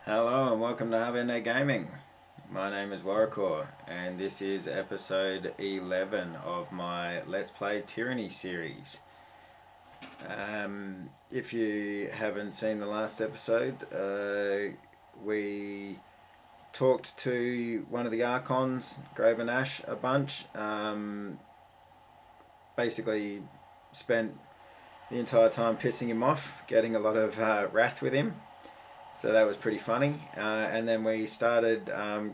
Hello and welcome to Havene Gaming. My name is Warrior and this is episode 11 of my Let's Play Tyranny series. If you haven't seen the last episode, we talked to one of the Archons, Graven Ash, a bunch. Basically spent the entire time pissing him off, getting a lot of wrath with him. So that was pretty funny. And then we started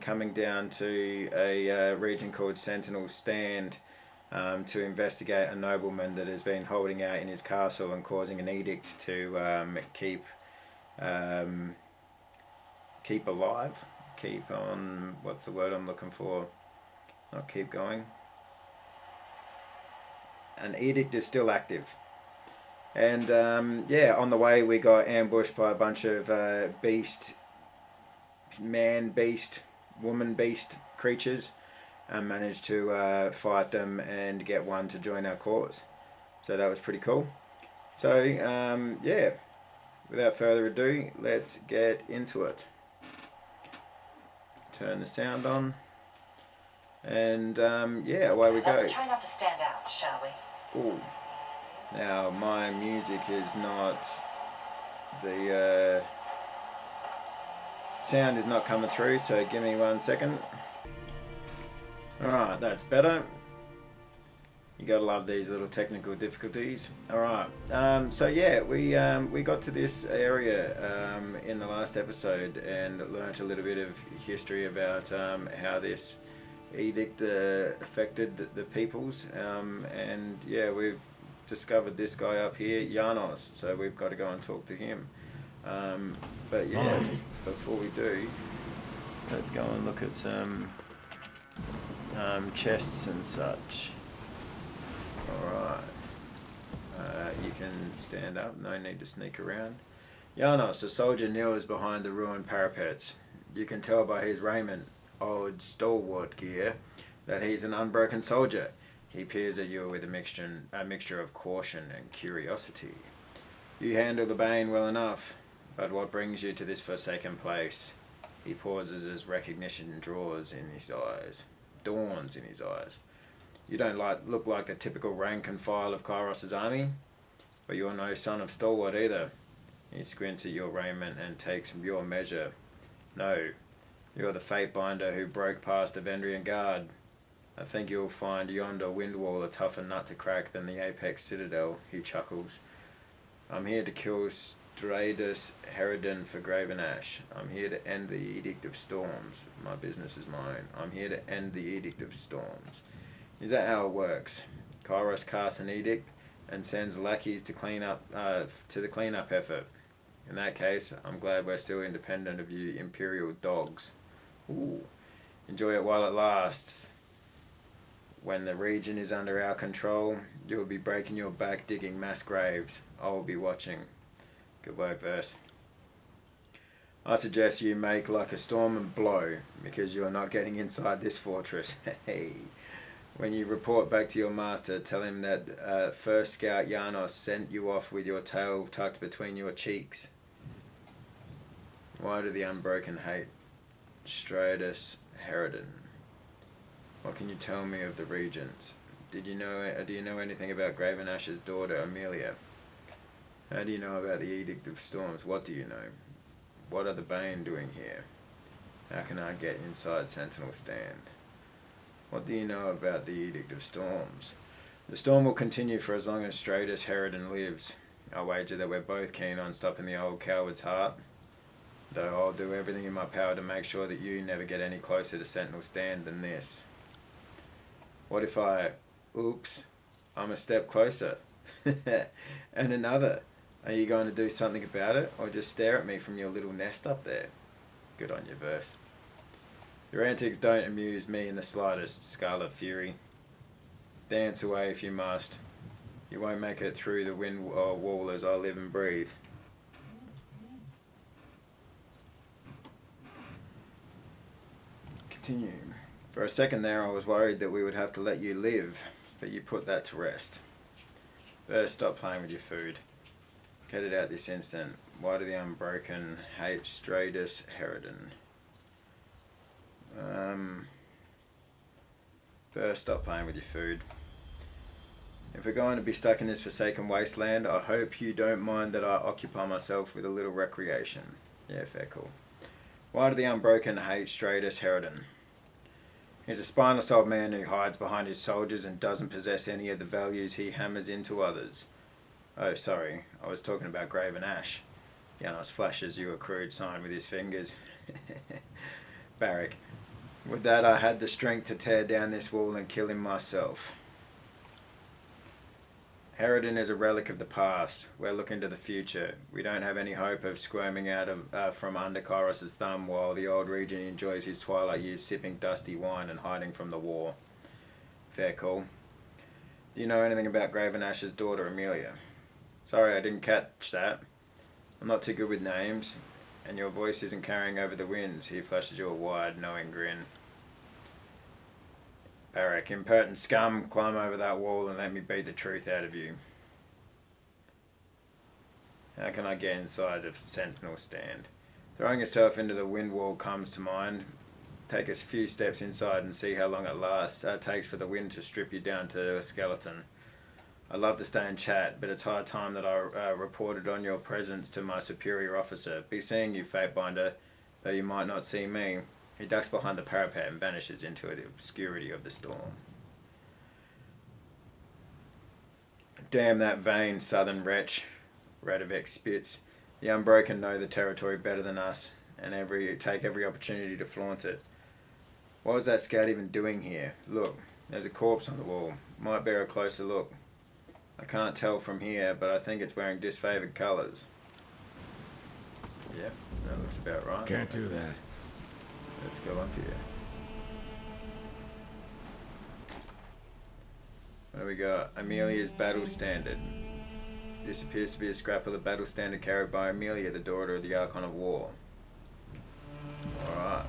coming down to a region called Sentinel Stand to investigate a nobleman that has been holding out in his castle and causing an edict to keep alive. Keep on, what's the word I'm looking for? Not keep going. An edict is still active. And yeah, on the way we got ambushed by a bunch of man beast, woman beast creatures and managed to fight them and get one to join our cause. So that was pretty cool. So yeah, without further ado, let's get into it. Turn the sound on. And yeah, away we go. Let's try not to stand out, shall we? Ooh. Now, my music is not, the sound is not coming through, so give me 1 second. Alright, that's better. You gotta love these little technical difficulties. Alright, so yeah, we got to this area in the last episode and learnt a little bit of history about how this edict affected the peoples, and yeah, we've discovered this guy up here, Janos, so we've got to go and talk to him. But yeah, before we do, let's go and look at some chests and such. Alright, you can stand up, no need to sneak around. Janos, a soldier, kneels behind the ruined parapets. You can tell by his raiment, old stalwart gear, that he's an unbroken soldier. He peers at you with a mixture of caution and curiosity. You handle the bane well enough, but what brings you to this forsaken place? He pauses as recognition dawns in his eyes. You don't look like the typical rank and file of Kairos' army, but you're no son of Stalwart either. He squints at your raiment and takes your measure. No, you're the Fatebinder who broke past the Vendrian Guard. I think you'll find yonder wind wall a tougher nut to crack than the Apex Citadel, he chuckles. I'm here to kill Stradus Herodin for Graven Ash. I'm here to end the Edict of Storms. My business is mine. I'm here to end the Edict of Storms. Is that how it works? Kairos casts an edict and sends lackeys to clean up to the cleanup effort. In that case, I'm glad we're still independent of you imperial dogs. Ooh. Enjoy it while it lasts. When the region is under our control, you will be breaking your back digging mass graves. I will be watching. Good work, verse. I suggest you make like a storm and blow, because you are not getting inside this fortress. Hey. When you report back to your master, tell him that first scout Janos sent you off with your tail tucked between your cheeks. Why do the Unbroken hate Stradus Herodin? What can you tell me of the regents? Do you know anything about Graven Ash's daughter, Amelia? How do you know about the Edict of Storms? What do you know? What are the Bane doing here? How can I get inside Sentinel Stand? What do you know about the Edict of Storms? The storm will continue for as long as Stradus Herodin lives. I wager that we're both keen on stopping the old coward's heart. Though I'll do everything in my power to make sure that you never get any closer to Sentinel Stand than this. What if oops, I'm a step closer? And another. Are you going to do something about it, or just stare at me from your little nest up there? Good on you, verse. Your antics don't amuse me in the slightest, Scarlet Fury. Dance away if you must. You won't make it through the wind wall as I live and breathe. Continue. For a second there, I was worried that we would have to let you live, but you put that to rest. First, stop playing with your food. Get it out this instant. Why do the Unbroken hate Stratus Herodin? First, stop playing with your food. If we're going to be stuck in this forsaken wasteland, I hope you don't mind that I occupy myself with a little recreation. Yeah, fair, cool. Why do the Unbroken hate Stratus Herodin? He's a spineless old man who hides behind his soldiers and doesn't possess any of the values he hammers into others. Oh, sorry, I was talking about Graven Ash. Janos flashes you a crude sign with his fingers. Barrack. With that, I had the strength to tear down this wall and kill him myself. Herodin is a relic of the past. We're looking to the future. We don't have any hope of squirming out of from under Kairos' thumb while the old regent enjoys his twilight years sipping dusty wine and hiding from the war. Fair call. Do you know anything about Graven Ash's daughter, Amelia? Sorry, I didn't catch that. I'm not too good with names, and your voice isn't carrying over the winds. He flashes you a wide, knowing grin. Barrack, impertinent scum, climb over that wall and let me beat the truth out of you. How can I get inside of the Sentinel stand? Throwing yourself into the wind wall comes to mind. Take a few steps inside and see how long it takes for the wind to strip you down to a skeleton. I'd love to stay and chat, but it's high time that I reported on your presence to my superior officer. Be seeing you, Fatebinder, though you might not see me. He ducks behind the parapet and vanishes into the obscurity of the storm. Damn that vain southern wretch, Radovic spits. The Unbroken know the territory better than us, and take every opportunity to flaunt it. What was that scout even doing here? Look, there's a corpse on the wall. Might bear a closer look. I can't tell from here, but I think it's wearing disfavored colours. Yep, that looks about right. Can't do that. Let's go up here. What do we got? Amelia's battle standard. This appears to be a scrap of the battle standard carried by Amelia, the daughter of the Archon of War. Alright.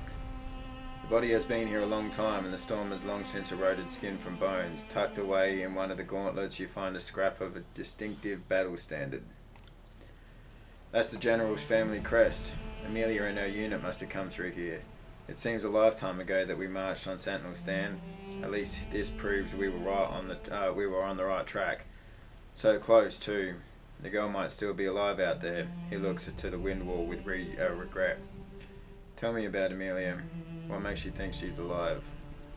The body has been here a long time, and the storm has long since eroded skin from bones. Tucked away in one of the gauntlets, you find a scrap of a distinctive battle standard. That's the General's family crest. Amelia and her unit must have come through here. It seems a lifetime ago that we marched on Sentinel Stand. At least this proves we were on the right track. So close too. The girl might still be alive out there. He looks to the wind wall with regret. Tell me about Amelia. What makes you think she's alive?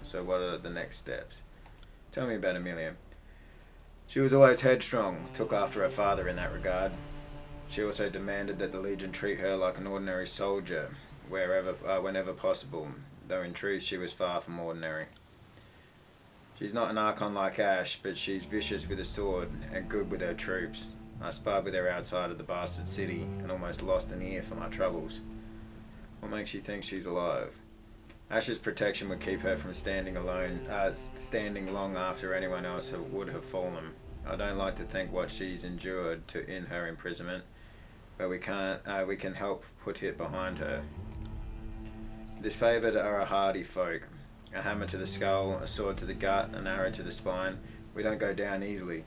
So what are the next steps? Tell me about Amelia. She was always headstrong, took after her father in that regard. She also demanded that the Legion treat her like an ordinary soldier, whenever possible, though in truth she was far from ordinary. She's not an Archon like Ash, but she's vicious with a sword and good with her troops. I sparred with her outside of the bastard city and almost lost an ear for my troubles. What makes you think she's alive? Ash's protection would keep her from standing long after anyone else would have fallen. I don't like to think what she's endured in her imprisonment, but we can help put it behind her. Disfavored are a hardy folk. A hammer to the skull, a sword to the gut, an arrow to the spine. We don't go down easily.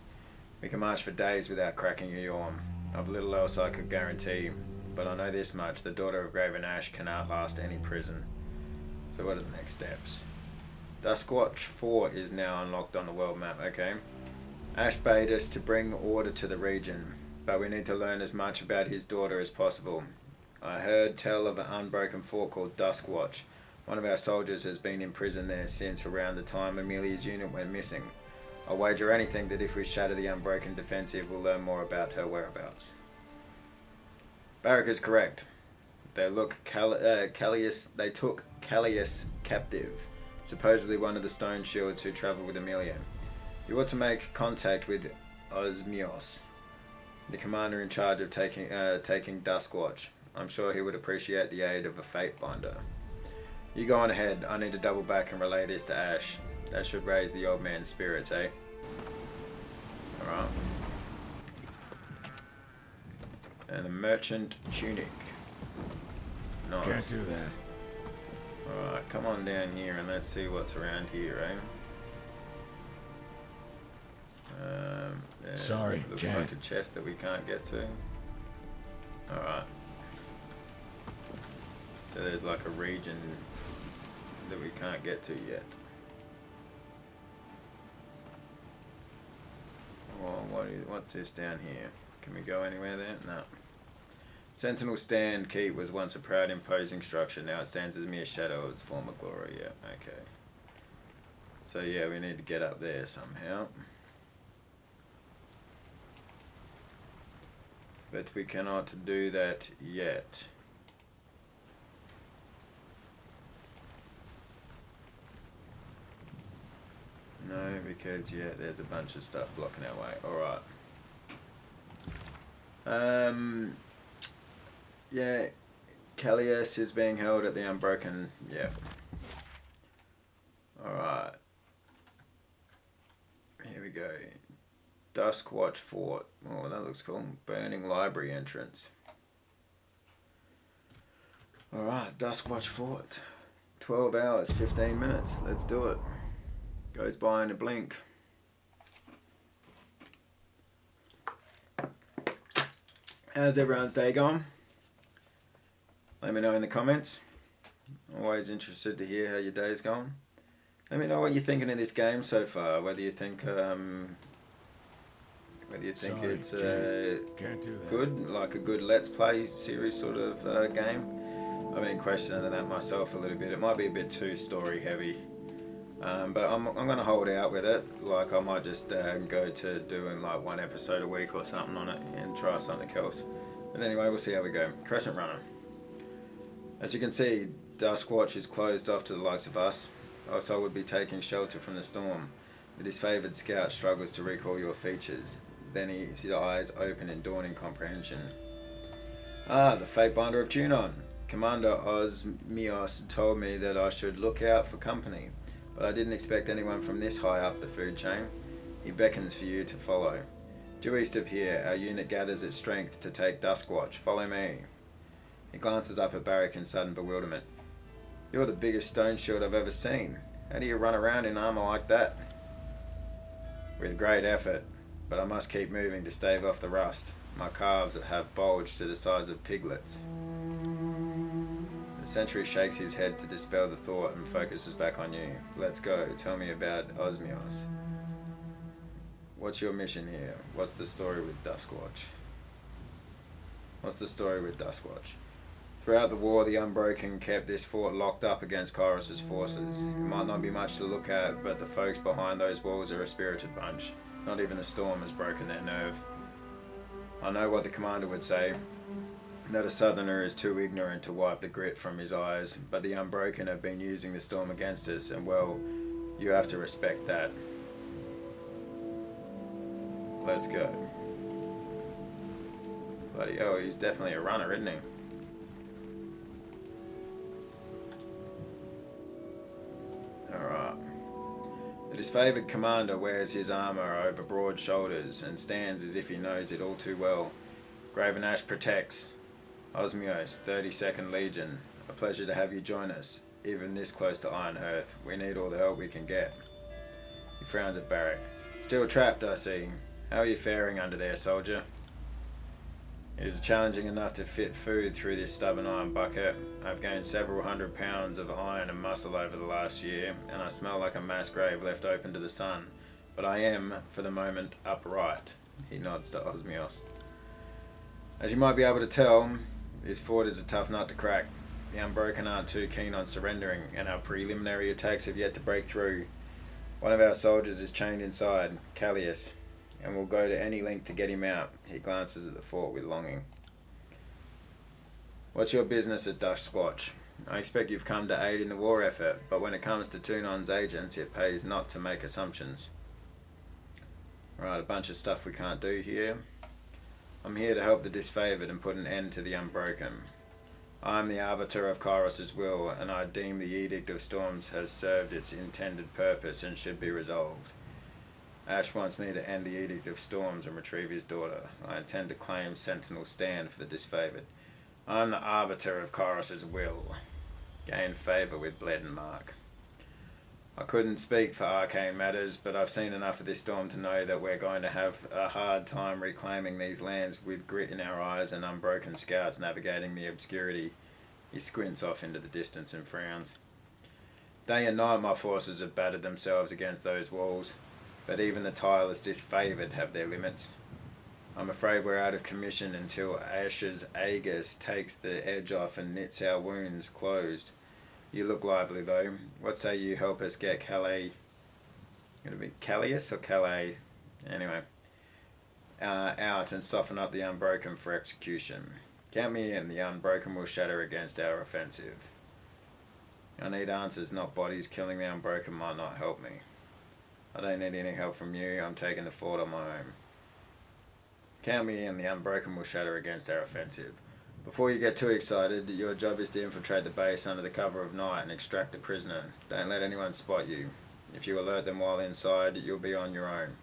We can march for days without cracking a yawn. I've little else I could guarantee, but I know this much: the daughter of Graven Ash can outlast any prison. So what are the next steps? Duskwatch 4 is now unlocked on the world map, okay? Ash bade us to bring order to the region, but we need to learn as much about his daughter as possible. I heard tell of an unbroken fort called Duskwatch. One of our soldiers has been in prison there since around the time Amelia's unit went missing. I'll wager anything that if we shatter the Unbroken defensive, we'll learn more about her whereabouts. Barrack is correct. They took Callius captive, supposedly one of the stone shields who travelled with Amelia. You ought to make contact with Osmios, the commander in charge of taking Duskwatch. I'm sure he would appreciate the aid of a Fatebinder. You go on ahead. I need to double back and relay this to Ash. That should raise the old man's spirits, eh? Alright. And the merchant tunic. Nice. Can't do that. Alright, come on down here and let's see what's around here, eh? Sorry, looks can't. like a chest that we can't get to. Alright. So there's like a region that we can't get to yet. Well, what's this down here? Can we go anywhere there? No. Sentinel Stand Keep was once a proud, imposing structure. Now it stands as a mere shadow of its former glory. Yeah, okay. So yeah, we need to get up there somehow. But we cannot do that yet. No, because yeah, there's a bunch of stuff blocking our way. Alright. Yeah, Callias is being held at the Unbroken. Yeah. Alright. Here we go. Dusk Watch Fort. Oh, that looks cool. Burning Library entrance. Alright, Dusk Watch Fort. 12 hours, 15 minutes. Let's do it. Goes by in a blink. How's everyone's day gone? Let me know in the comments. Always interested to hear how your day's gone. Let me know what you're thinking of this game so far. Whether you think it's good, like a good Let's Play series sort of game. I've been questioning that myself a little bit. It might be a bit too story heavy. But I'm going to hold out with it. Like I might just go to doing like one episode a week or something on it and try something else. But anyway, we'll see how we go. Crescent Runner. As you can see, Duskwatch is closed off to the likes of us. Else I would be taking shelter from the storm. The disfavored scout struggles to recall your features. Then his eyes open in dawning comprehension. Ah, the Fate Binder of Tunon. Commander Osmios told me that I should look out for company. But I didn't expect anyone from this high up the food chain. He beckons for you to follow. Due east of here, our unit gathers its strength to take Duskwatch. Follow me. He glances up at Barrack in sudden bewilderment. You're the biggest stone shield I've ever seen. How do you run around in armor like that? With great effort, but I must keep moving to stave off the rust. My calves have bulged to the size of piglets. The sentry shakes his head to dispel the thought and focuses back on you. Let's go. Tell me about Osmios. What's your mission here? What's the story with Duskwatch? Throughout the war, the Unbroken kept this fort locked up against Kyros's forces. It might not be much to look at, but the folks behind those walls are a spirited bunch. Not even the storm has broken their nerve. I know what the commander would say, that a southerner is too ignorant to wipe the grit from his eyes, but the Unbroken have been using the storm against us, and well, you have to respect that. Let's go. Bloody hell, he's definitely a runner, isn't he? Alright. The disfavored commander wears his armor over broad shoulders and stands as if he knows it all too well. Graven Ash protects. Osmios, 32nd Legion. A pleasure to have you join us. Even this close to Ironhearth, we need all the help we can get. He frowns at Barrack. Still trapped, I see. How are you faring under there, soldier? It is challenging enough to fit food through this stubborn iron bucket. I've gained several 100 pounds of iron and muscle over the last year, and I smell like a mass grave left open to the sun. But I am, for the moment, upright. He nods to Osmios. As you might be able to tell, this fort is a tough nut to crack. The Unbroken aren't too keen on surrendering, and our preliminary attacks have yet to break through. One of our soldiers is chained inside, Callias, and will go to any length to get him out. He glances at the fort with longing. What's your business at Duskwatch? I expect you've come to aid in the war effort, but when it comes to Tunon's agents, it pays not to make assumptions. Right, a bunch of stuff we can't do here. I'm here to help the disfavored and put an end to the Unbroken. I am the arbiter of Kyros's will, and I deem the Edict of Storms has served its intended purpose and should be resolved. Ash wants me to end the Edict of Storms and retrieve his daughter. I intend to claim Sentinel Stand for the disfavored. I am the arbiter of Kyros's will. Gain favour with Bled and Mark. I couldn't speak for arcane matters, but I've seen enough of this storm to know that we're going to have a hard time reclaiming these lands with grit in our eyes and unbroken scouts navigating the obscurity. He squints off into the distance and frowns. Day and night my forces have battered themselves against those walls, but even the tireless disfavoured have their limits. I'm afraid we're out of commission until Ash's Aegis takes the edge off and knits our wounds closed. You look lively though. What say you help us get Calais? Gonna be Callius or Calais? Anyway, out and soften up the Unbroken for execution. Count me in. The Unbroken will shatter against our offensive. I need answers, not bodies. Killing the Unbroken might not help me. I don't need any help from you. I'm taking the fort on my own. Count me in. The Unbroken will shatter against our offensive. Before you get too excited, your job is to infiltrate the base under the cover of night and extract the prisoner. Don't let anyone spot you. If you alert them while inside, you'll be on your own.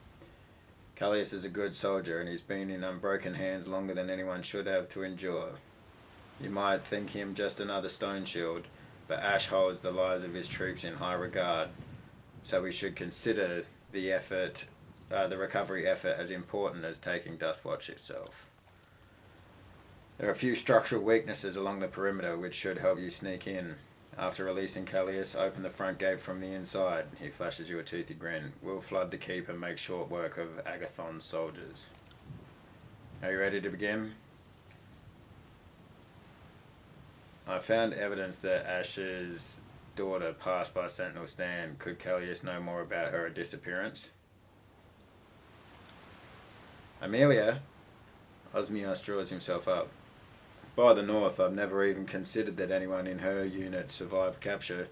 Callius is a good soldier and he's been in Unbroken hands longer than anyone should have to endure. You might think him just another stone shield, but Ash holds the lives of his troops in high regard, so we should consider the recovery effort as important as taking Dustwatch itself. There are a few structural weaknesses along the perimeter which should help you sneak in. After releasing Callius, open the front gate from the inside. He flashes you a toothy grin. We'll flood the keep and make short work of Agathon's soldiers. Are you ready to begin? I found evidence that Ash's daughter passed by Sentinel Stand. Could Callius know more about her disappearance? Amelia? Osmios draws himself up. By the north, I've never even considered that anyone in her unit survived capture.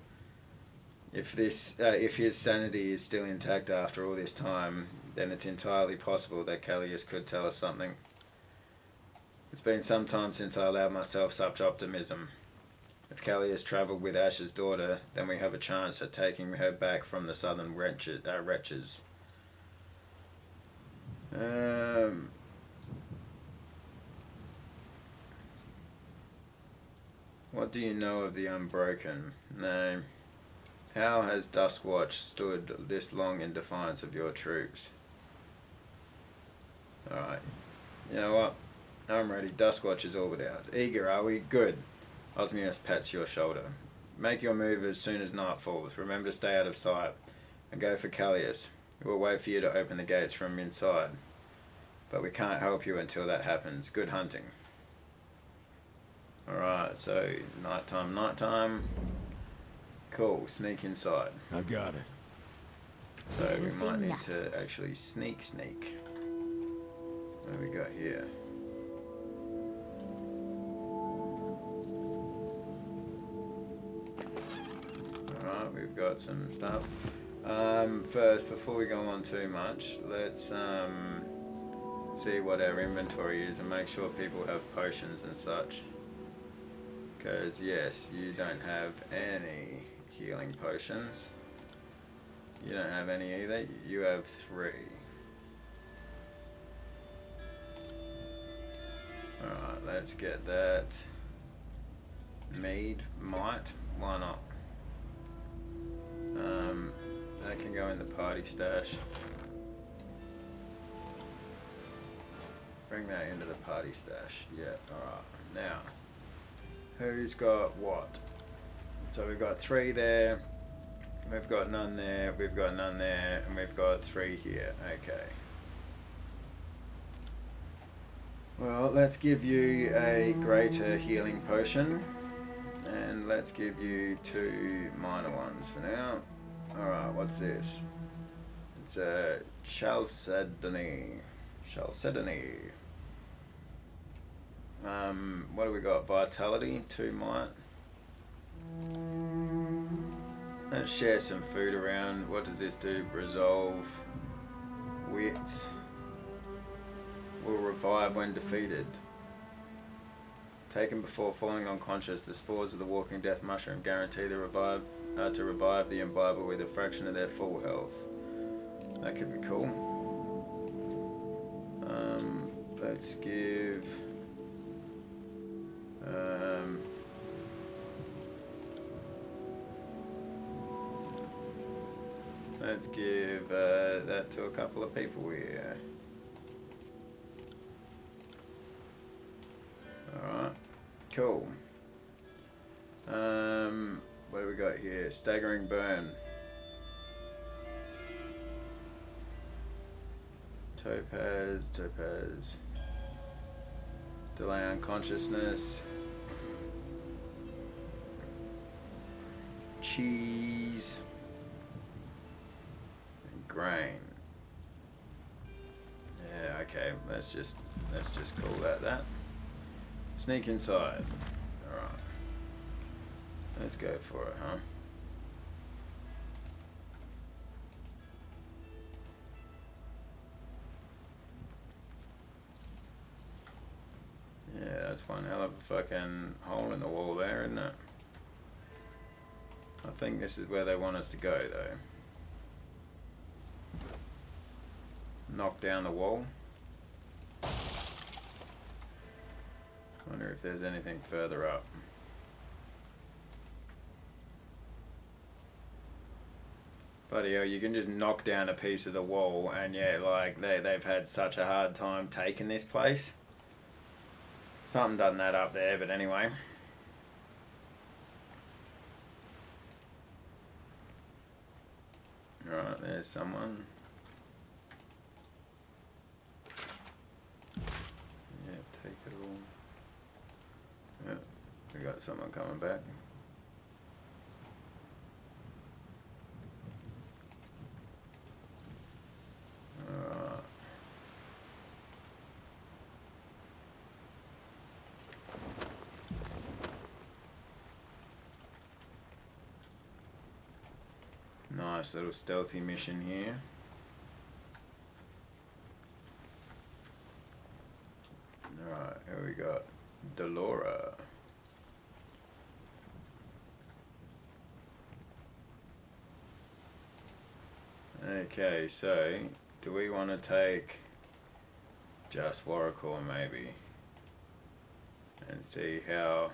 If his sanity is still intact after all this time, then it's entirely possible that Callius could tell us something. It's been some time since I allowed myself such optimism. If Callius travelled with Ash's daughter, then we have a chance at taking her back from the southern wretches. What do you know of the Unbroken? No. How has Duskwatch stood this long in defiance of your troops? Alright. You know what? I'm ready. Duskwatch is ordered out. Eager, are we? Good. Osmios pats your shoulder. Make your move as soon as night falls. Remember to stay out of sight. And go for Callius. We'll wait for you to open the gates from inside. But we can't help you until that happens. Good hunting. Alright, so nighttime. Cool, sneak inside. I got it. So we might need to actually sneak. What do we got here? Alright, we've got some stuff. First, before we go on too much, let's see what our inventory is and make sure people have potions and such. Because yes, you don't have any healing potions. You don't have any either. You have 3. Alright, let's get that. Mead, might, why not? That can go in the party stash. Bring that into the party stash. Yeah, alright. Now, who's got what? So we've got 3 there, we've got none there, we've got none there, and we've got 3 here. Okay. Well, let's give you a greater healing potion, and let's give you 2 minor ones for now. Alright, what's this? It's a Chalcedony. What do we got? Vitality, 2 might. Let's share some food around. What does this do? Resolve. Wit. Will revive when defeated. Taken before falling unconscious, the spores of the walking death mushroom guarantee to revive the imbiber with a fraction of their full health. That could be cool. Let's give... Let's give that to a couple of people here. Alright, cool. What do we got here? Staggering burn. Topaz. Delay unconsciousness. Cheese. And grain. Yeah, okay. Let's just call that. Sneak inside. Alright. Let's go for it, huh? Yeah, that's one hell of a fucking hole in the wall there, isn't it? I think this is where they want us to go, though. Knock down the wall. Wonder if there's anything further up. Bloody hell, you can just knock down a piece of the wall, and yeah, like they've had such a hard time taking this place. Something doesn't add up there, but anyway. Alright, there's someone. Yeah, take it all. Yeah, we got someone coming back. Nice little stealthy mission here. Alright, here we got Delora. Okay, so do we want to take just Warrior maybe and see how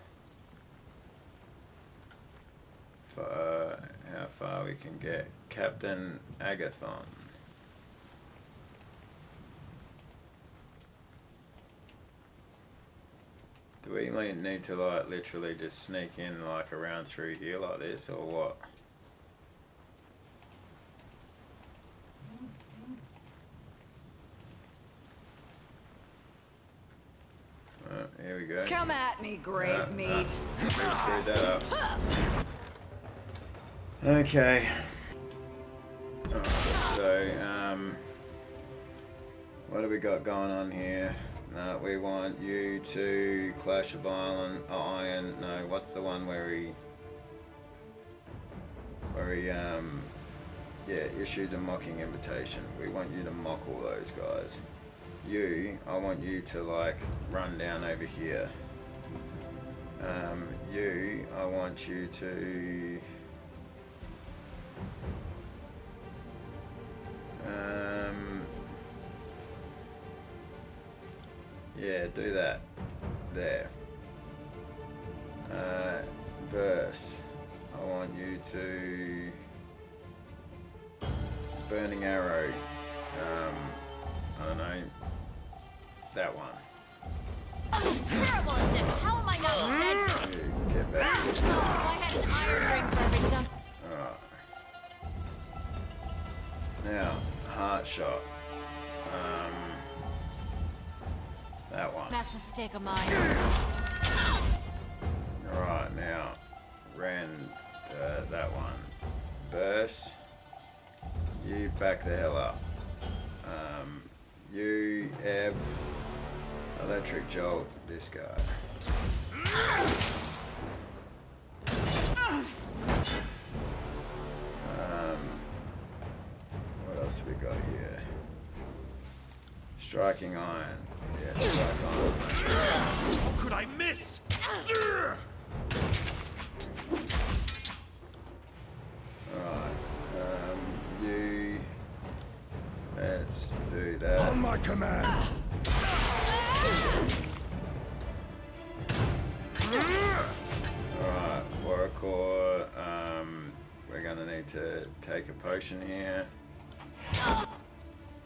far we can get? Captain Agathon. Do we need to like literally just sneak in like around through here like this, or what? Here we go. Come at me, grave meat. We screwed that up. Okay. Alright, so, what do we got going on here? No, we want you to Clash of Iron. No, what's the one where he yeah, issues a mocking invitation. We want you to mock all those guys. I want you to like run down over here. I want you to yeah, do that. There. Verse. I want you to Burning Arrow. I don't know. That one. I'm terrible at this. How am I not dead? Get back. I had an iron ring for every time. Alright. Now, Heart Shot. That one. Mass mistake of mine. Alright, now. Rend. That one. Burst. You back the hell up. You ebb. Electric Jolt. This guy. What else have we got here? Striking Iron. Yeah, Strike Iron. How could I miss? Alright. You. Let's do that. On my command. Alright, Warrior. We're gonna need to take a potion here.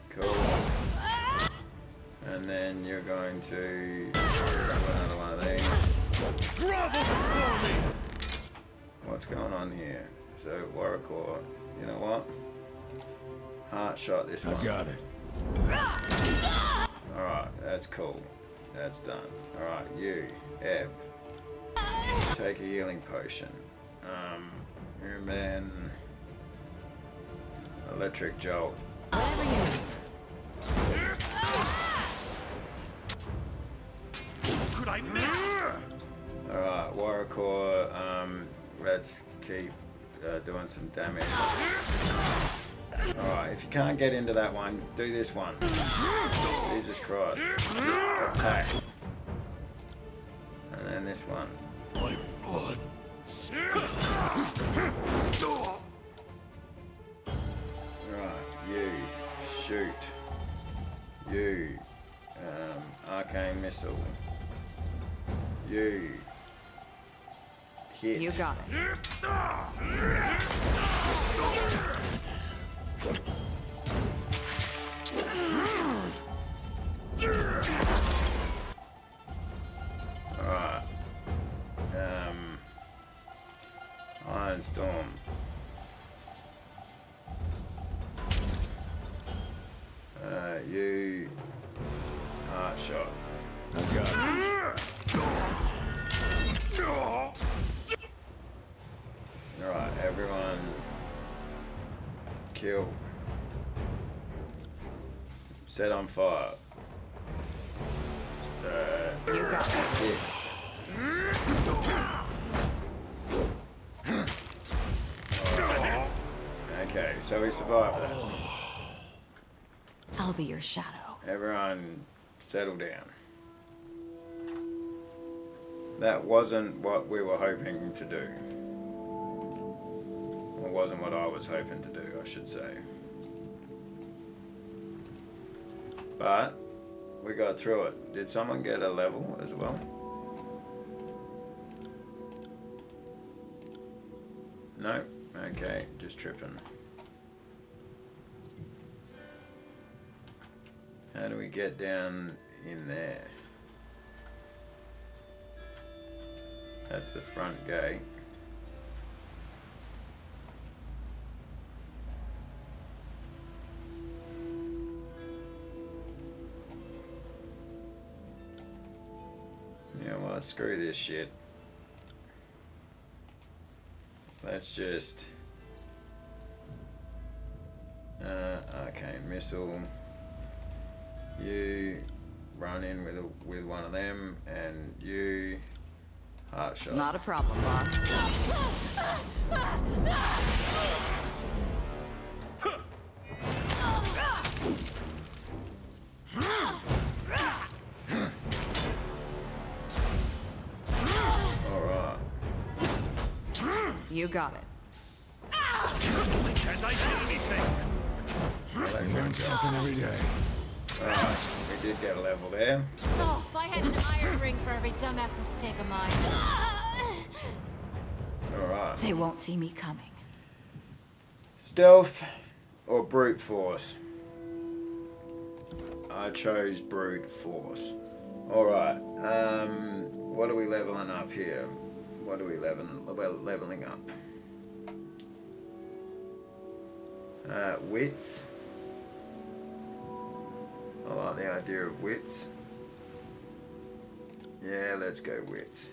Cool. And then you're going to grab another one of these. Grovel before me! What's going on here? So Warrior, you know what? Heart shot this one. I got it. Alright, that's cool. That's done. Alright, you, Ebb. Take a healing potion. And then electric jolt. Whatever you need. Could I miss? Alright, Warrior, let's keep doing some damage. Alright, if you can't get into that one, do this one. Jesus Christ. Just attack. And then this one. My blood. Right, you shoot. You arcane missile. You hit. You got it. Alright. Iron Storm. You heart shot. I got it. Alright, everyone kill. Set on fire. You got it. Hit. Alright. Okay, so we survived that. I'll be your shadow. Everyone settle down. That wasn't what we were hoping to do. Or wasn't what I was hoping to do, I should say. But we got through it. Did someone get a level as well? No? Okay, just tripping. How do we get down in there? That's the front gate. Yeah, well, screw this shit. Let's just arcane missile. You run in with one of them, and you heart shot. Not a problem, boss. All right. You got it. Can't I do anything? Well, Learn something every day. all right. We did get a level there. Oh, if I had an iron ring for every dumbass mistake of mine. All right. They won't see me coming. Stealth or brute force? I chose brute force. Alright, what are we leveling up here? What are we leveling up? Wits. I like the idea of wits. Yeah, let's go wits.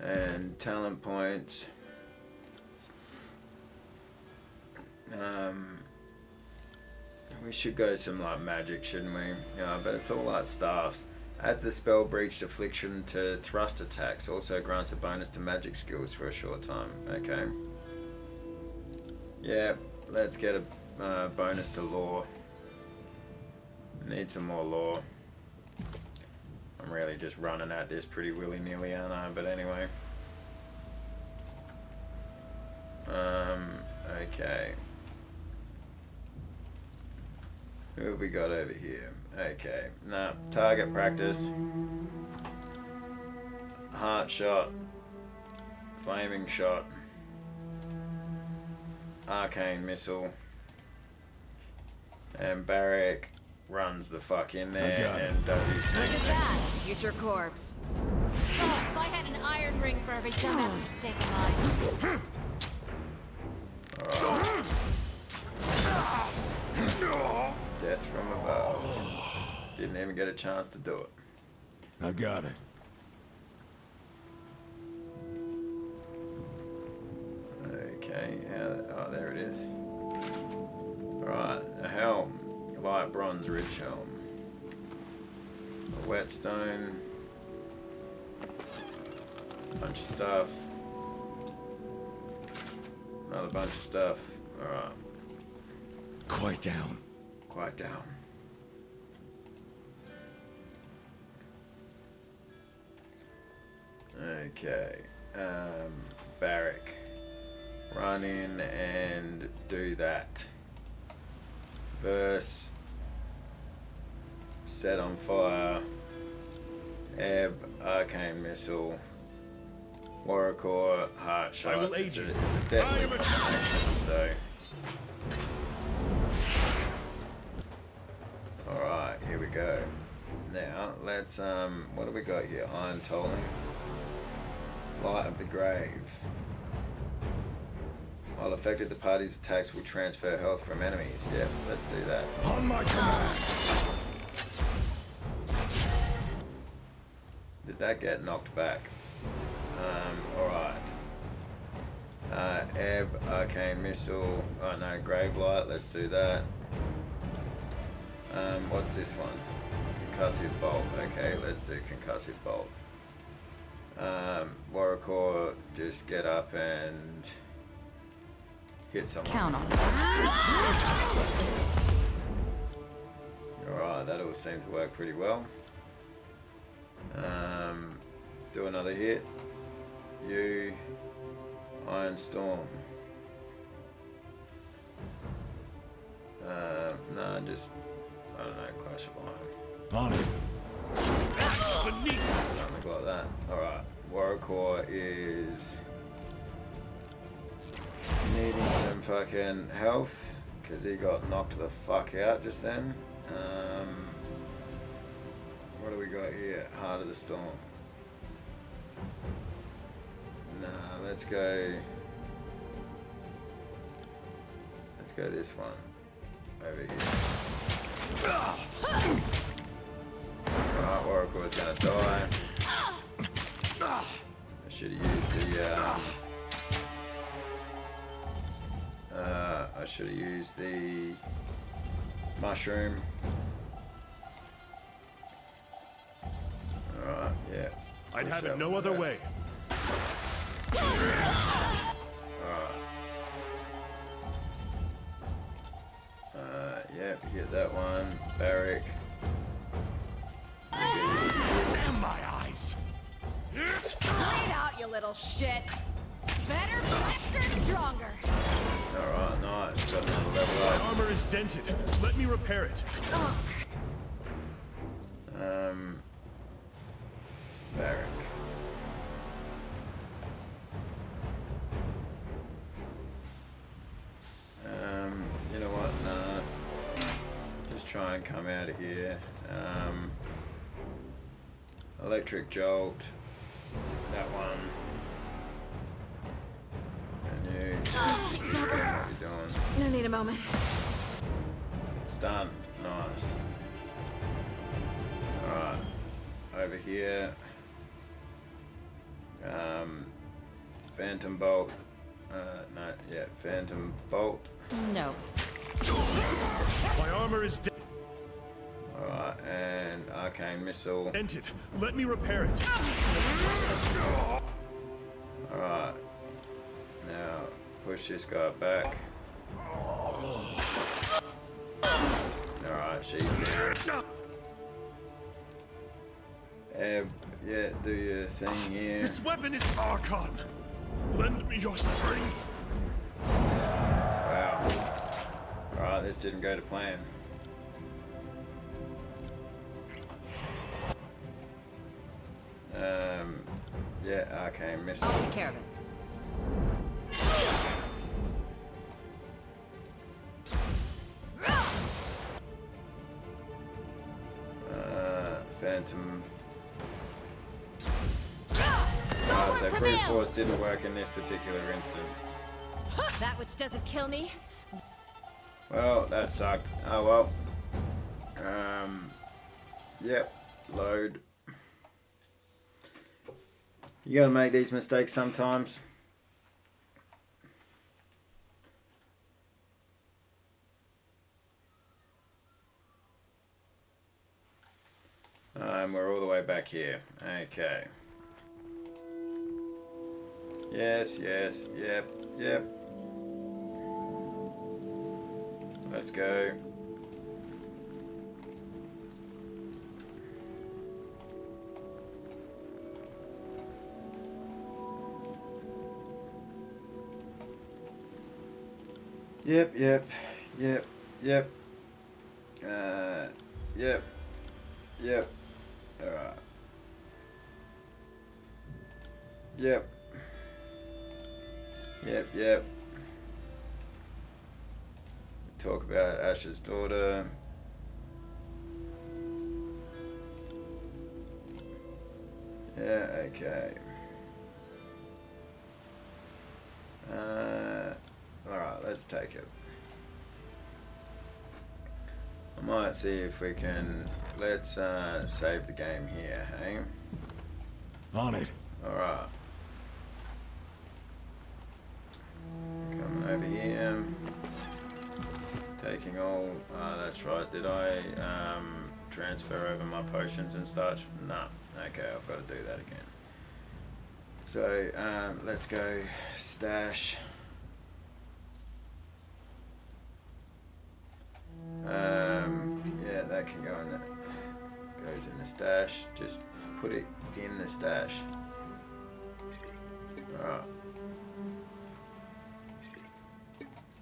And talent points. We should go some like magic, shouldn't we? Yeah, but it's all like staffs. Adds the spell breached affliction to thrust attacks. Also grants a bonus to magic skills for a short time. Okay. Yeah, let's get a bonus to law. Need some more law. I'm really just running at this pretty willy-nilly, aren't I? But anyway. Okay. Who have we got over here? Okay, nah, target practice. Heart shot. Flaming shot. arcane missile. And Barrick runs the fuck in there and does his Look thing. at that, future corpse. Oh, if I had an iron ring for every dumbass mistake of mine. Death from above. Didn't even get a chance to do it. I got it. Okay, oh, there it is. Alright, a helm. Light bronze ridge helm. A whetstone. Bunch of stuff. Another bunch of stuff. Alright. Quiet down. Quiet down. Okay. Barrack. Run in and do that. Verse. Set on fire. Ebb. Arcane missile. Warrior core. Heart shot. I will aid you. It's a deadly combination, so. Alright, here we go. Now, let's, what do we got here? Iron tolling. Light of the grave. While affected, the party's attacks will transfer health from enemies. Yep, let's do that. On my command. Did that get knocked back? Alright. Ebb, arcane missile. Oh no, grave light, let's do that. What's this one? Concussive bolt. Okay, let's do concussive bolt. Warrior core, just get up and hit someone. Count on it. Alright, that all seemed to work pretty well. Do another hit. You, Iron Storm. No, just, I don't know, Clash of Iron. On it. Something like that. Alright, Warrior core is needing some fucking health because he got knocked the fuck out just then. What do we got here? Heart of the Storm. Nah, let's go. Let's go this one. Over here. Alright, Oracle is gonna die. I should have used the mushroom. Alright, yeah. I'd have it no other way. Yep, hit that one. Barrack. Damn my eyes! Lay it out, you little shit. Better, faster, and stronger. Alright, nice. Got another level My up. armor is dented. Let me repair it. Barrack. You know what? Nah. Just try and come out of here. Electric Jolt. That one. And you. What are you doing? I need a moment. Stunned. Nice. Alright. Over here. Phantom Bolt. No, yeah, Phantom Bolt. No. My armor is Alright, and Arcane Missile. dented. Let me repair it. Alright. Now, push this guy back. Alright, she's down. Ebb, yeah, do your thing here. This weapon is Archon. Lend me your strength. Wow. Alright, this didn't go to plan. Yeah, Arcane Missile. I'll take care of it. elementum. So brute force didn't work in this particular instance. That which doesn't kill me. Well, that sucked. Oh well. Yep. Load. You gotta make these mistakes sometimes. We're all the way back here. Okay. Yes, yes, yep, yep. Let's go. Yep, yep, yep, yep. Yep, yep. Alright. Yep. Yep, yep. Talk about Ash's daughter. Yeah, okay. Alright, let's take it. I might see if we can... Let's save the game here, hey? On it. Alright. Coming over here. Taking all... that's right. Did I transfer over my potions and such? No. Okay, I've got to do that again. So, let's go stash. Yeah, that can go in there. Goes in the stash. Just put it in the stash. Alright.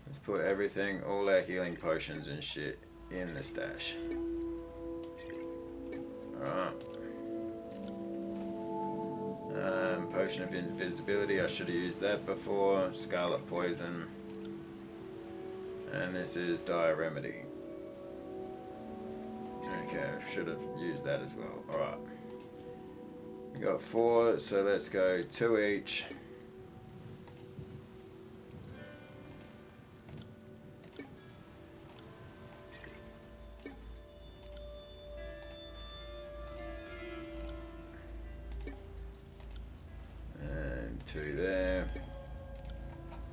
Let's put everything, all our healing potions and shit in the stash. Alright. Potion of invisibility, I should have used that before. Scarlet poison. And this is dire remedy. Okay, should have used that as well. Alright. We got 4, so let's go 2 each. And 2 there.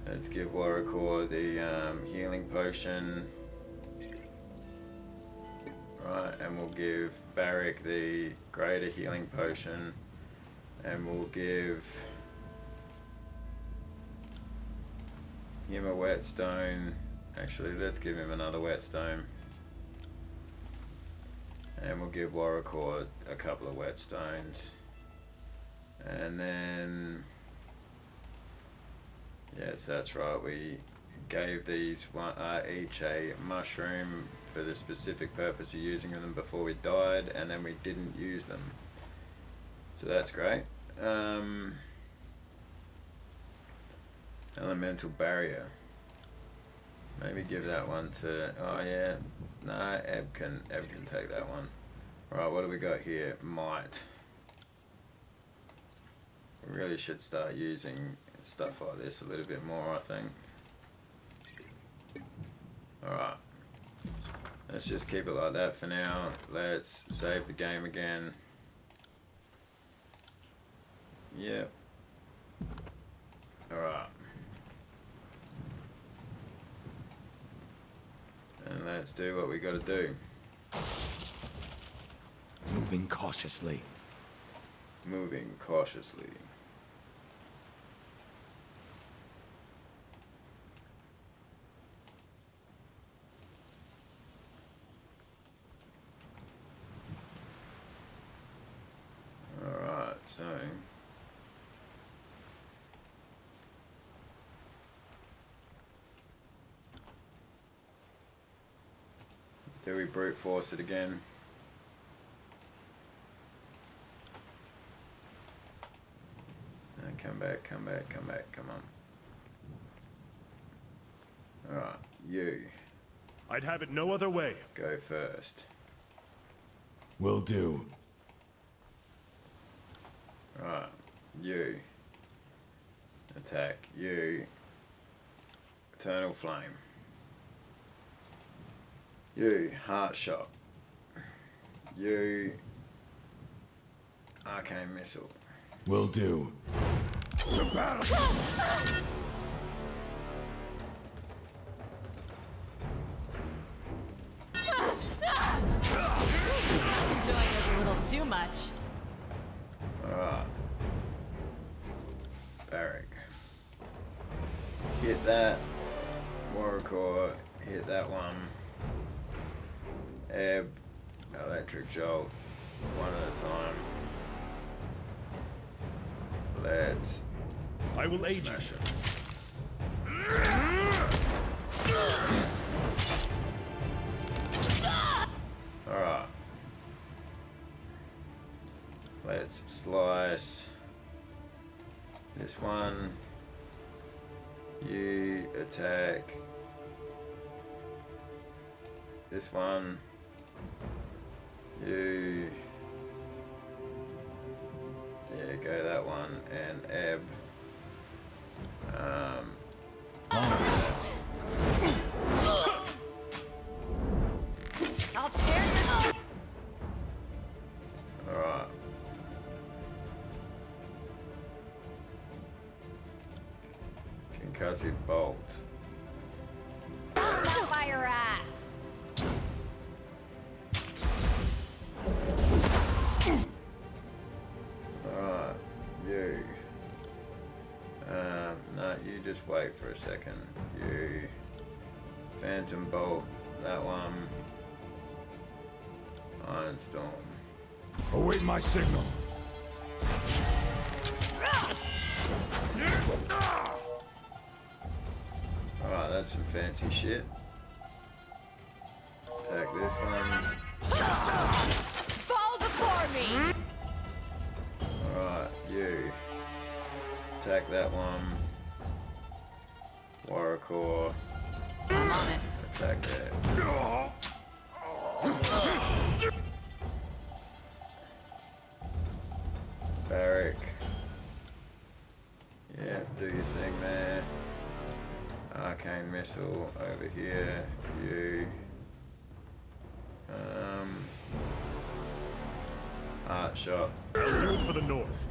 Let's give Warrior the healing potion. Right, and we'll give Barrick the greater healing potion. And we'll give him a whetstone. Actually, let's give him another whetstone. And we'll give Warrior a couple of whetstones. And then... Yes, that's right. We gave these each a mushroom for the specific purpose of using them before we died, and then we didn't use them. So that's great. Elemental barrier. Maybe give that one to... Oh yeah. No, Eb can take that one. Right, what do we got here? Might. We really should start using stuff like this a little bit more, I think. Alright. Let's just keep it like that for now. Let's save the game again. Yep. Alright. And let's do what we gotta do. Moving cautiously. Moving cautiously. Alright, so... Do we brute force it again? And come back, come back, come back, come on. Alright, you. I'd have it no other way. Go first. Will do. Right, you. Attack, you. Eternal Flame. You, Heart Shot. You, Arcane Missile. Will do. To battle! Enjoying this a little too much. Alright. Barrack. Hit that. Warrior, hit that one. Ebb. Electric Jolt. One at a time. Let's I will aid you. smash it. Alright. Let's slice this one. You attack this one. You, yeah, go that one, and Ebb. I'll tear you. Alright. Concussive Bolt. Not by your ass. Alright, you. No, you just wait for a second. You. Phantom Bolt, that one. Iron Storm. Await my signal. Alright, that's some fancy shit. Attack this one. Fall before me. Alright, you. Attack that one. Warrior Core. I'm on it. Attack that. Barrack. Yeah, do your thing there. Arcane Missile over here. You. Heart Shot. I'll do it for the North.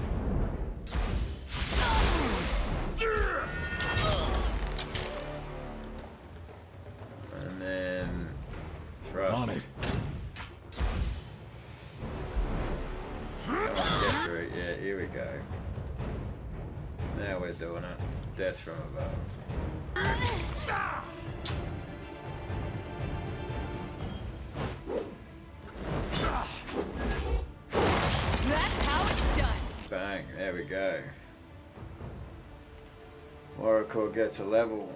And then thrust. On it. Come on, get through it. Yeah, here we go. Now we're doing it. Death from above. That's how it's done. Bang, there we go. Oracle gets a level.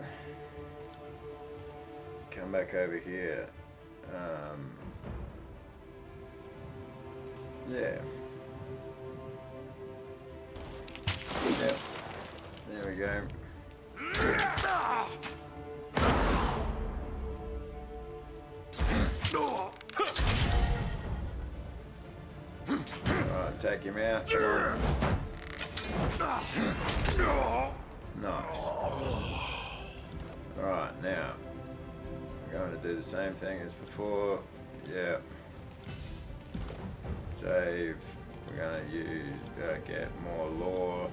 Come back over here. Yeah. Yep. There we go. Alright, take him out. Come on. Nice. Alright, now. I'm going to do the same thing as before. Yeah. Save. We're going to use, get more lore.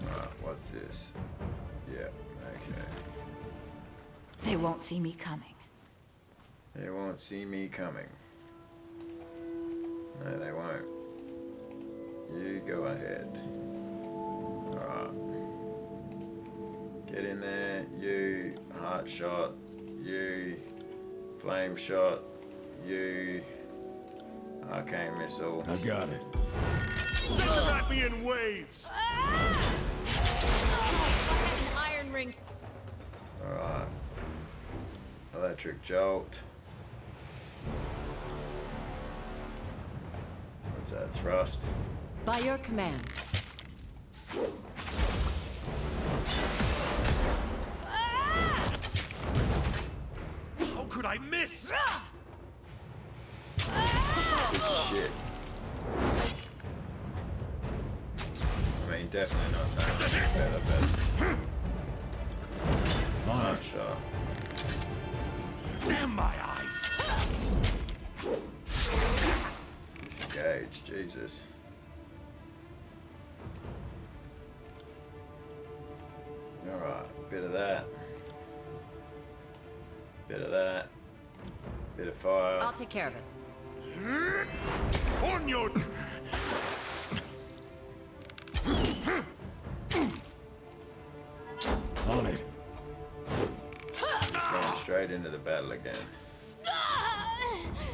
Alright, what's this? Yeah, okay. They won't see me coming. They won't see me coming. No, they won't. You go ahead. Alright. Get in there. You. Heart Shot. You. Flame Shot. You. Arcane Missile. I got it. Send them at me in waves! I had an iron ring. Alright. Electric Jolt. What's that? Thrust. By your command. How could I miss? Shit. definitely not saying anything better, but On not it. sure. Damn my eyes. Disengage, Jesus. Alright, bit of that. Bit of that. Bit of fire. I'll take care of it. On your... On it. Just going straight into the battle again.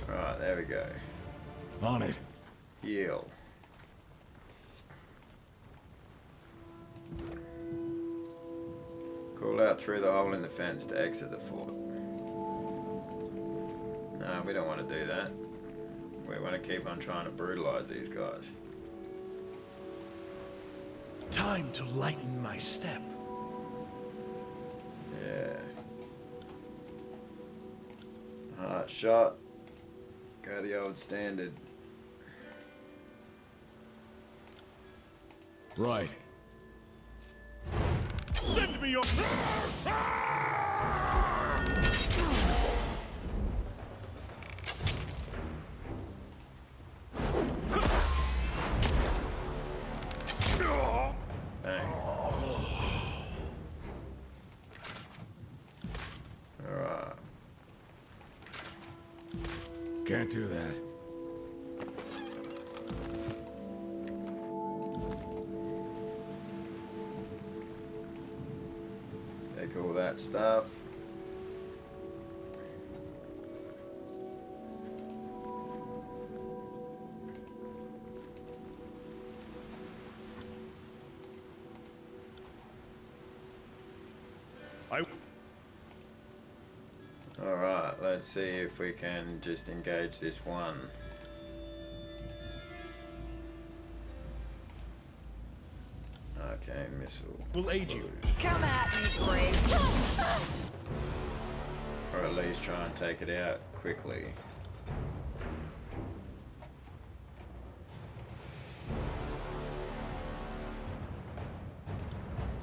Right, there we go. On it. Heal. Call out through the hole in the fence to exit the fort. No, we don't want to do that. We want to keep on trying to brutalize these guys. Time to lighten my step. Yeah. Hot shot. Go the old standard. Right. Send me your... Bang. Alright. Can't do that. Take all that stuff. Alright, let's see if we can just engage this one. Okay, missile. Will aid you. Come at me, brave. Or at least try and take it out quickly.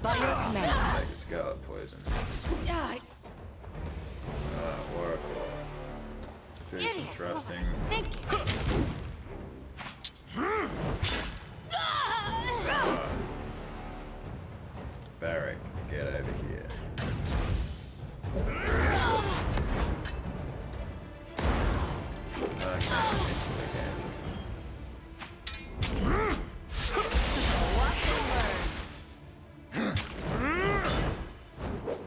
By your command. Take a scarlet poison. Yeah, Oracle. Do some idiot. thrusting. Thank you. Barrack, get over here. Okay, missile again. Watch and learn.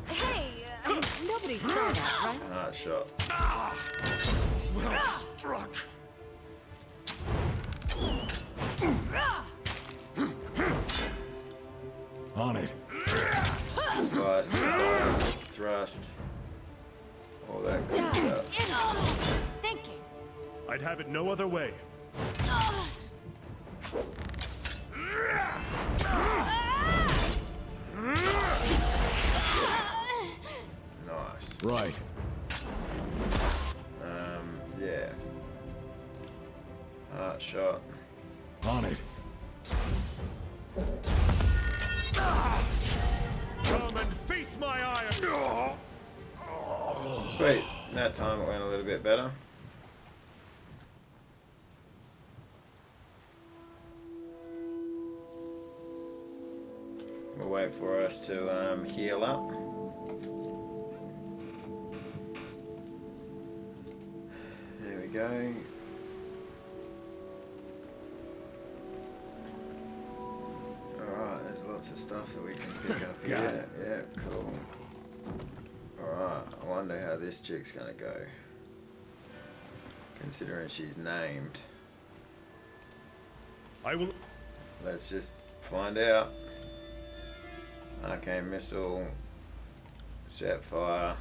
Hey, nobody saw that, right? Hard shot. Well struck. On it. Slice, slice, thrust. All that good stuff. Thinking. I'd have it no other way. Nice. Right. Yeah. Hard shot. On it. Come and face my iron. Sweet. That time it went a little bit better. We'll wait for us to heal up. There we go. Alright, there's lots of stuff that we can pick up Got here. Yeah, cool. Alright, I wonder how this chick's gonna go. Considering she's named. I will... Let's just find out. Arcane missile. Set fire.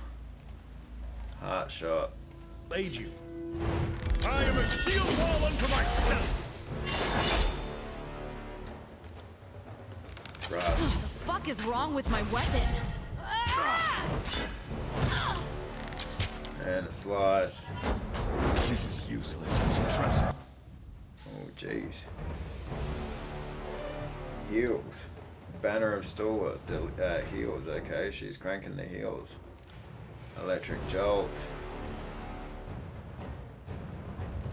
Heart shot. aid you. I am a shield wall unto myself. Thrust. The fuck is wrong with my weapon? And a slice. This is useless. Trust me. Oh jeez. Heals. Banner of Stalwart, heals, okay, she's cranking the heals. Electric Jolt.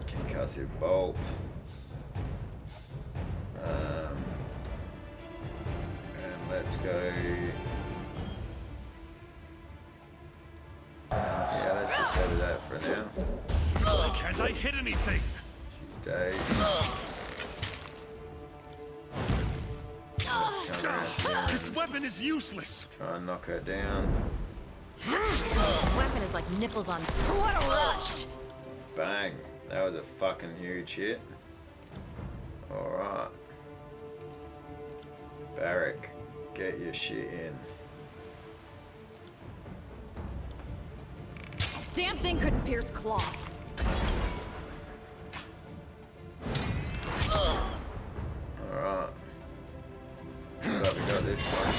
Concussive Bolt. And let's go... Yeah, let's just go to that for now. Why can't I hit anything? She's dazed. This weapon is useless. Try and knock her down. This weapon is like nipples on. What a rush! Bang. That was a fucking huge hit. Alright. Barrack, get your shit in. Damn thing couldn't pierce cloth. Alright. So we got this one.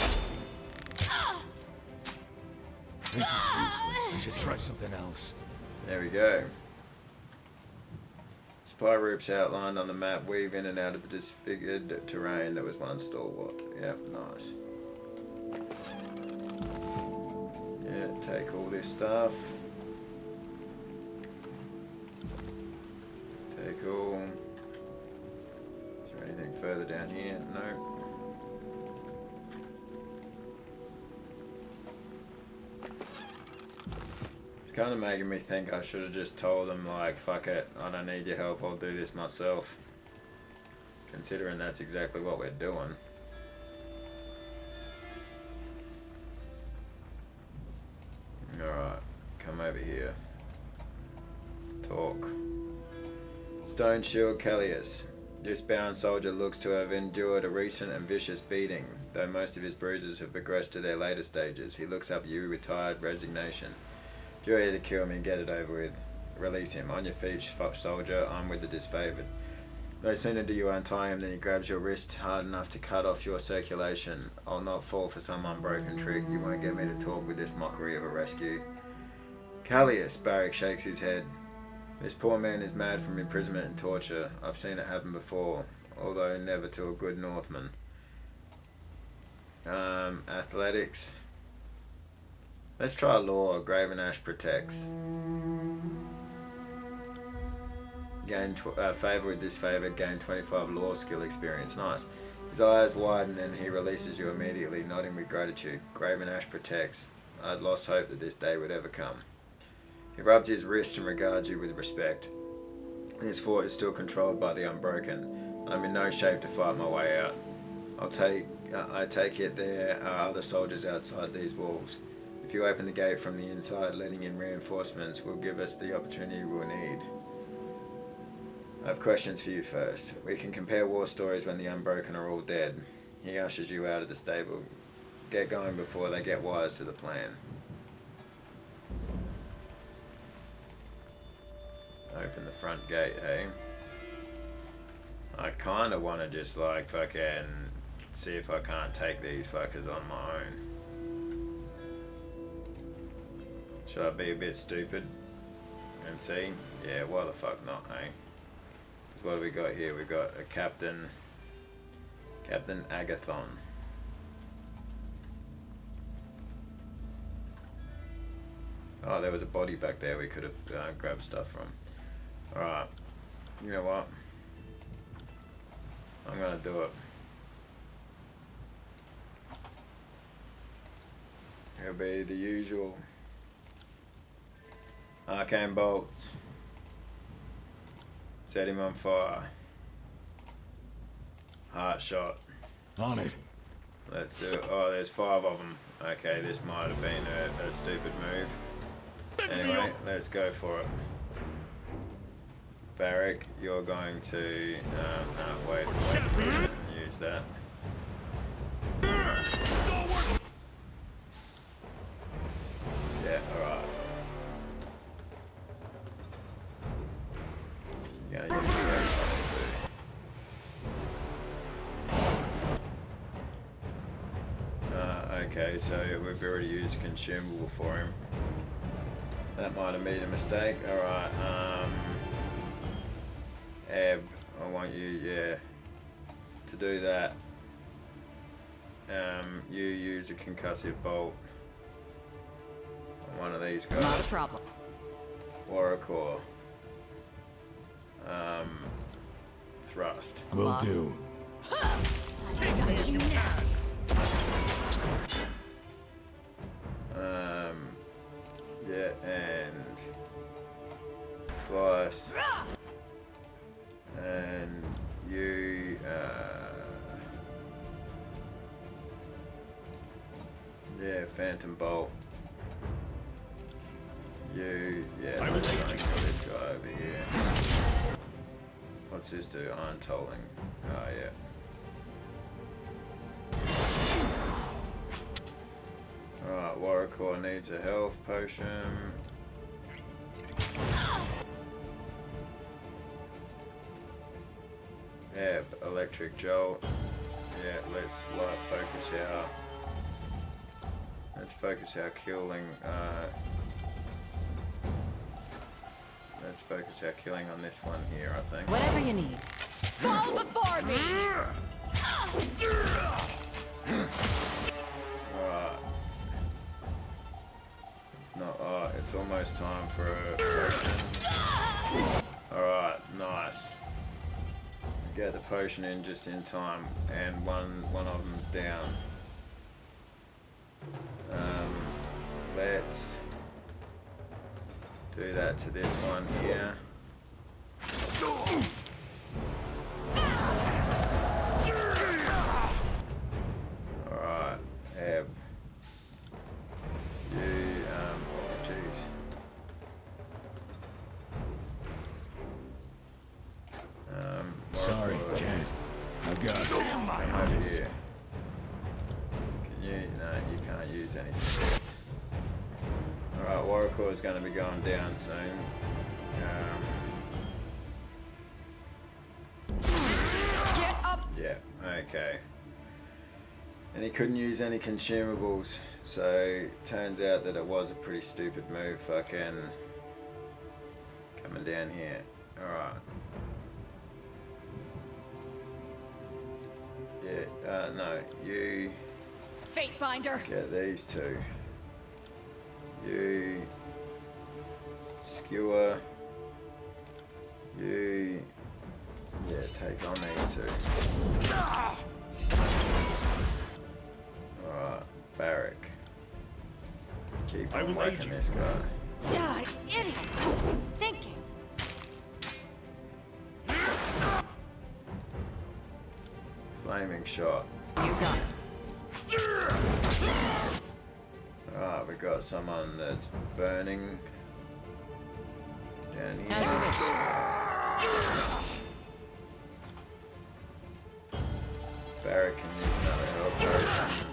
This is useless. I should try something else. There we go. Spy routes outlined on the map weave in and out of the disfigured terrain that was once Stalwart. Yep, nice. Yeah, take all this stuff. Take all. Is there anything further down here? No. Kind of making me think I should have just told them, like, fuck it, I don't need your help, I'll do this myself. Considering that's exactly what we're doing. Alright, come over here. Talk. Stone Shield Callius. This bound soldier looks to have endured a recent and vicious beating. Though most of his bruises have progressed to their later stages, he looks up at you with tired resignation. If you're here to kill me, get it over with. Release him. On your feet, soldier. I'm with the disfavored. No sooner do you untie him than he grabs your wrist hard enough to cut off your circulation. I'll not fall for some unbroken trick. You won't get me to talk with this mockery of a rescue. Callius, Barrack shakes his head. This poor man is mad from imprisonment and torture. I've seen it happen before, although never to a good Northman. Athletics. Let's try Law. Graven Ash protects. Gain favor with this favor. Gain 25 Law skill experience. Nice. His eyes widen and he releases you immediately, nodding with gratitude. Graven Ash protects. I'd lost hope that this day would ever come. He rubs his wrist and regards you with respect. His fort is still controlled by the Unbroken. I'm in no shape to fight my way out. I take it there are other soldiers outside these walls. If you open the gate from the inside, letting in reinforcements will give us the opportunity we'll need. I have questions for you first. We can compare war stories when the Unbroken are all dead. He ushers you out of the stable. Get going before they get wise to the plan. Open the front gate, hey? I kinda wanna just like fucking see if I can't take these fuckers on my own. Should I be a bit stupid and see? Yeah, why the fuck not, hey? Because what do we got here? We got a Captain Agathon. Oh, there was a body back there we could have grabbed stuff from. Alright, you know what? I'm gonna do it. It'll be the usual. Arcane bolts. Set him on fire. Heart shot. On it. Let's do it. Oh, there's 5 of them. Okay, this might have been a stupid move. Anyway, let's go for it. Barrack, you're going to... no, wait. Use that. Yeah, alright. Gonna use the rest okay, so we've already used a consumable for him. That might have made a mistake. Alright, Ebb, I want you, yeah, to do that. You use a concussive bolt on one of these guys. Not a problem. Warrior. Thrust. Will Loss. do. I got you now. Yeah, and slice. And you, yeah, Phantom Bolt. You, yeah, I will let's lead go you. for this guy over here. What's this do? Iron tolling. Oh, yeah. Alright, Warrior needs a health potion. Yeah, electric jolt. Yeah, let's light focus out. Let's focus our killing. Let's focus our killing on this one here, I think. Whatever you need. Fall before me! Alright. It's not. Oh, it's almost time for a potion. Alright, nice. Get the potion in just in time, and one of them's down. Let's do that to this one here. Alright, Eb. You, oh jeez. Sorry, Warrior, kid. I got it. Damn my over eyes. here. Can you? No, you can't use anything. Alright, Warrior is going to be going down soon. Get up! Yeah, okay. And he couldn't use any consumables, so turns out that it was a pretty stupid move, fucking coming down here. Alright. Yeah, no, you Fate binder! get these two. You skewer. You, yeah, take on these two. Alright, Barrack. Keep I on will aid whacking you. this guy. Yeah, idiot! Thinking. Flaming shot. You got it. Alright, we got someone that's burning down here. As you wish. Barrack can use another health potion.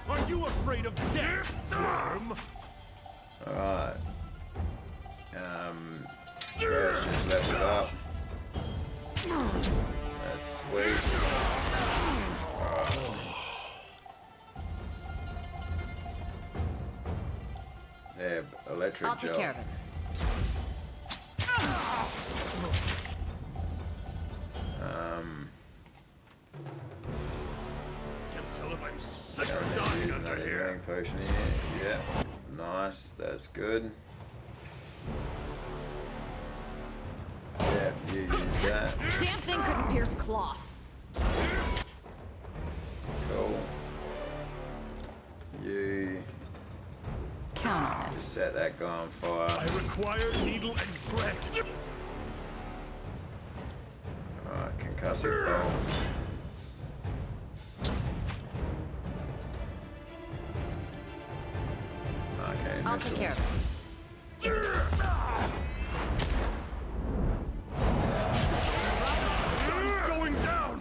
Are you afraid of death, worm? Alright. Let's just level it up. That's sweet. Alright. Yeah, electric I'll take gel. care of it. Can't tell if I'm sick I'm or gonna dying use under another here. healing potion here. Yeah, nice. That's good. Yeah, you use that. Damn thing couldn't pierce cloth. Cool. You Count on it. just set that guy on fire. I require needle and thread. Alright, concussive bolt. Okay, I'll take missile. care of it. I'm going down.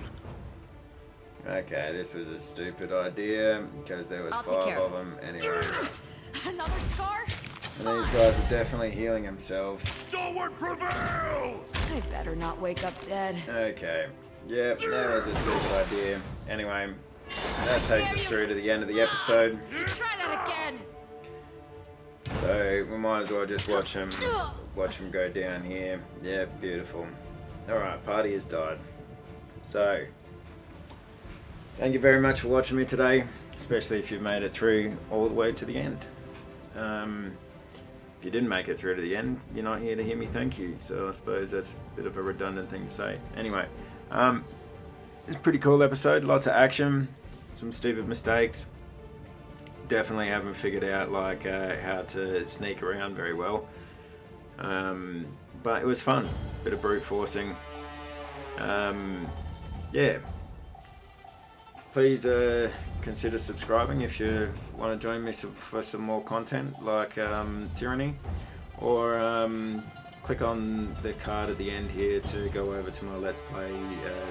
Okay, this was a stupid idea because there was I'll take 5 care of of it. them anyway. Another scar? And these guys are definitely healing themselves. Stalwart prevails. I better not wake up dead. Okay. Yep, that was a stupid idea. Anyway, that takes us through to the end of the episode. Try that again! So we might as well just watch him go down here. Yeah, beautiful. Alright, party has died. So, thank you very much for watching me today, especially if you've made it through all the way to the end. If you didn't make it through to the end, you're not here to hear me thank you, so I suppose that's a bit of a redundant thing to say. Anyway, it's a pretty cool episode, lots of action, some stupid mistakes. Definitely haven't figured out like how to sneak around very well. But it was fun, bit of brute forcing. Yeah. Please consider subscribing if you want to join me for some more content like Tyranny, or click on the card at the end here to go over to my Let's Play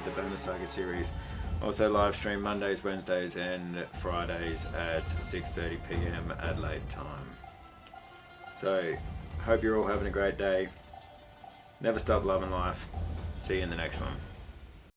the Banner Saga series. Also live stream Mondays, Wednesdays and Fridays at 6:30 PM Adelaide time. So, hope you're all having a great day. Never stop loving life. See you in the next one.